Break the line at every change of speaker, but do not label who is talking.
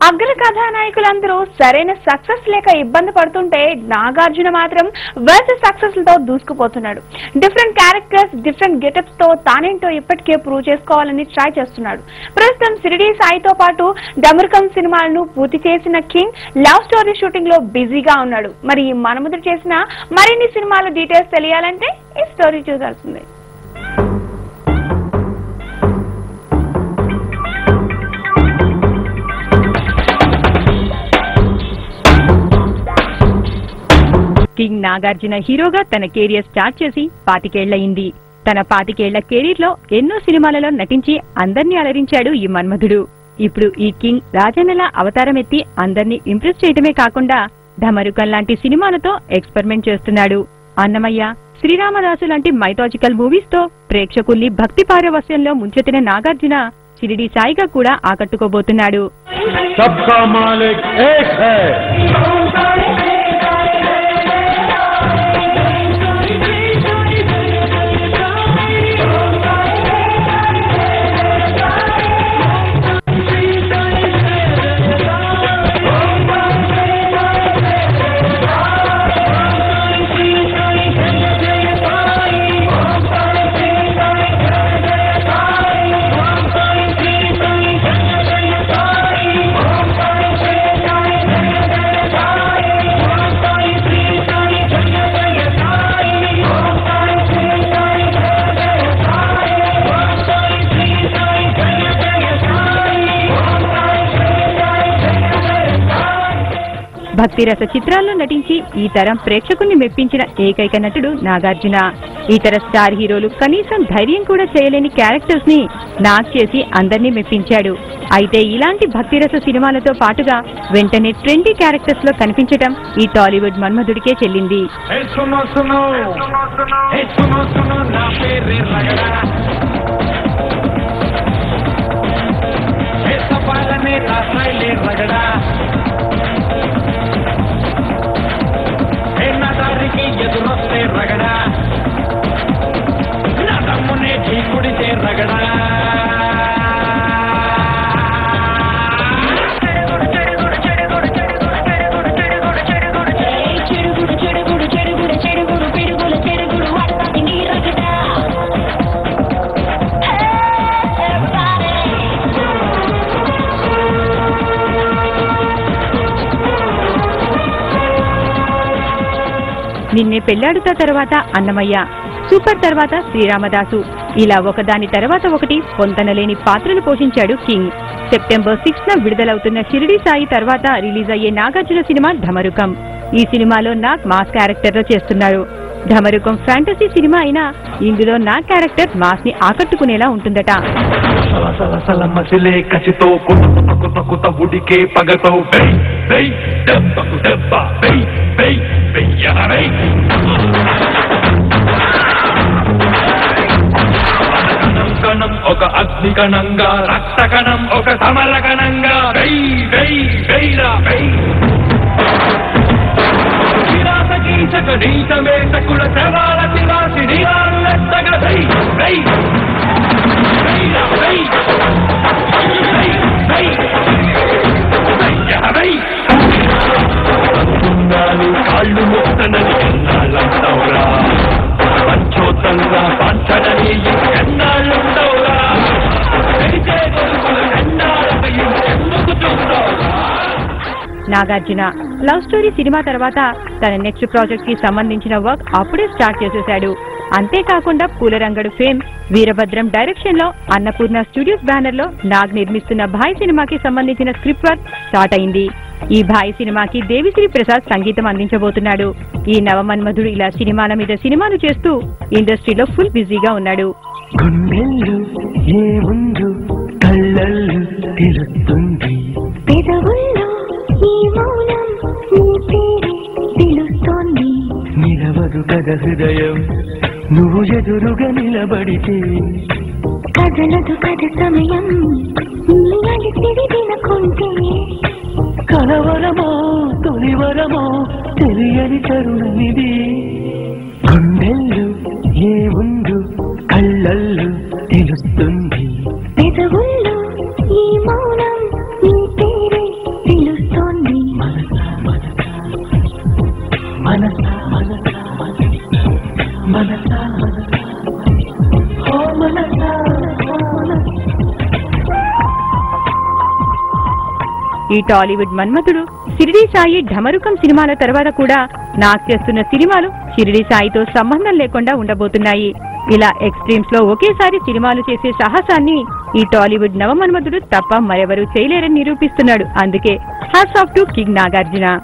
అగ్ర కథానాయకులందరూ సరైన సక్సెస్ లేక ఇబ్బంది పడుతుంటే నాగార్జున మాత్రం వర్సెస్ సక్సెస్ లతో దూసుకుపోతున్నాడు. డిఫరెంట్ క్యారెక్టర్స్, డిఫరెంట్ గెటప్స్ తో తానేంటో ఇప్పటికే ప్రూవ్ చేసుకోవాలని ట్రై చేస్తున్నాడు. ప్రస్తుతం షిరిడి సాయితో పాటు డమరుకం సినిమాలను పూర్తి చేసిన కింగ్ లవ్ స్టోరీ షూటింగ్ లో బిజీగా ఉన్నాడు. మరి ఈ మనముద్ర చేసిన మరిన్ని సినిమాల డీటెయిల్స్ తెలియాలంటే ఈ స్టోరీ చూడాల్సిందే. కింగ్ నాగార్జున హీరోగా తన కెరియర్ స్టార్ట్ చేసి 25 ఏళ్లయింది. తన 25 ఏళ్ల కెరీర్ లో ఎన్నో సినిమాలలో నటించి అందర్నీ అలరించాడు ఈ మన్మధుడు. ఇప్పుడు ఈ కింగ్ రాజన్నలా అవతారం ఎత్తి అందర్నీ ఇంప్రెస్ చేయడమే కాకుండా ఢమరుకం లాంటి సినిమాలతో ఎక్స్పెరిమెంట్ చేస్తున్నాడు. అన్నమయ్య, శ్రీరామదాసు లాంటి మైథాలజికల్ మూవీస్ తో ప్రేక్షకుల్ని భక్తి పారవస్యంలో ముంచెత్తిన నాగార్జున షిరిడి సాయిగా కూడా ఆకట్టుకోబోతున్నాడు. భక్తిరస చిత్రాల్లో నటించి ఈ తరం ప్రేక్షకుల్ని మెప్పించిన ఏకైక నటుడు నాగార్జున. ఇతర స్టార్ హీరోలు కనీసం ధైర్యం కూడా చేయలేని క్యారెక్టర్స్ ని నాగ్ చేసి అందర్నీ మెప్పించాడు. అయితే ఇలాంటి భక్తిరస సినిమాలతో పాటుగా వెంటనే ట్రెండీ క్యారెక్టర్స్ లో కనిపించడం ఈ టాలీవుడ్ మన్మధుడికే చెల్లింది. నిన్నే పెళ్లాడుతా తర్వాత అన్నమయ్య, సూపర్ తర్వాత శ్రీరామదాసు, ఇలా ఒకదాని తర్వాత ఒకటి పొంతనలేని పాత్రలు పోషించాడు కింగ్. సెప్టెంబర్ 6న విడుదలవుతున్న షిరిడి సాయి తర్వాత రిలీజ్ అయ్యే నాగార్జున సినిమా ఢమరుకం. ఈ సినిమాలో నాగ్ మాస్ క్యారెక్టర్ లో చేస్తున్నారు. ఢమరుకం ఫ్యాంటసీ సినిమా అయినా ఇందులో నాగ్ క్యారెక్టర్ మాస్ ని ఆకట్టుకునేలా ఉంటుందట.
ఒక అగ్ని కణంగా, రక్త కణం ఒక సమర కణంగా, విరాసకీచక నీచమేతకుల శవాల శివాసి నీరాళ్ళెత్తగా కాళ్ళు మొత్తనని ఎన్నాళ్ళంటవురా, పంచోత్తంగా పంచడని ఎన్నాళ్ళుండవురా,
నాగార్జున లవ్ స్టోరీ సినిమా తర్వాత తన నెక్స్ట్ ప్రాజెక్ట్ కి సంబంధించిన వర్క్ అప్పుడే స్టార్ట్ చేసేశాడు. అంతేకాకుండా పూలరంగడు ఫేమ్ వీరభద్రం డైరెక్షన్ లో అన్నపూర్ణ స్టూడియోస్ బ్యానర్ లో నాగ్ నిర్మిస్తున్న భాయ్ సినిమాకి సంబంధించిన స్క్రిప్ట్ వర్క్ స్టార్ట్ అయింది. ఈ భాయ్ సినిమాకి దేవిశ్రీ ప్రసాద్ సంగీతం అందించబోతున్నాడు. ఈ నవమన్మధుడు ఇలా సినిమాల మీద సినిమాలు చేస్తూ ఇండస్ట్రీలో ఫుల్ బిజీగా ఉన్నాడు.
నిలవదు కథ హృదయం నువ్వు ఎదురుగా నిలబడితే, కదలదు కథ సమయం వినకుంటే, కలవరమో తొలివరమో తెలియని తరుణమిది, గుండెల్లో ఏ ఉందో కళ్ళల్లో తెలుస్తుంది, పెదవుల్లో ఈ మౌనం నీ పేరే
ఈ టాలీవుడ్ మన్మథుడు షిరిడి సాయి ఢమరుకం సినిమాల తర్వాత కూడా నాగ్ చేస్తున్న సినిమాలు షిరిడి సాయితో సంబంధం లేకుండా ఉండబోతున్నాయి. ఇలా ఎక్స్ట్రీమ్స్ లో ఒకేసారి సినిమాలు చేసే సాహసాన్ని ఈ టాలీవుడ్ నవమన్మథుడు తప్ప మరెవరూ చేయలేరని నిరూపిస్తున్నాడు. అందుకే hats off to king Nagarjuna.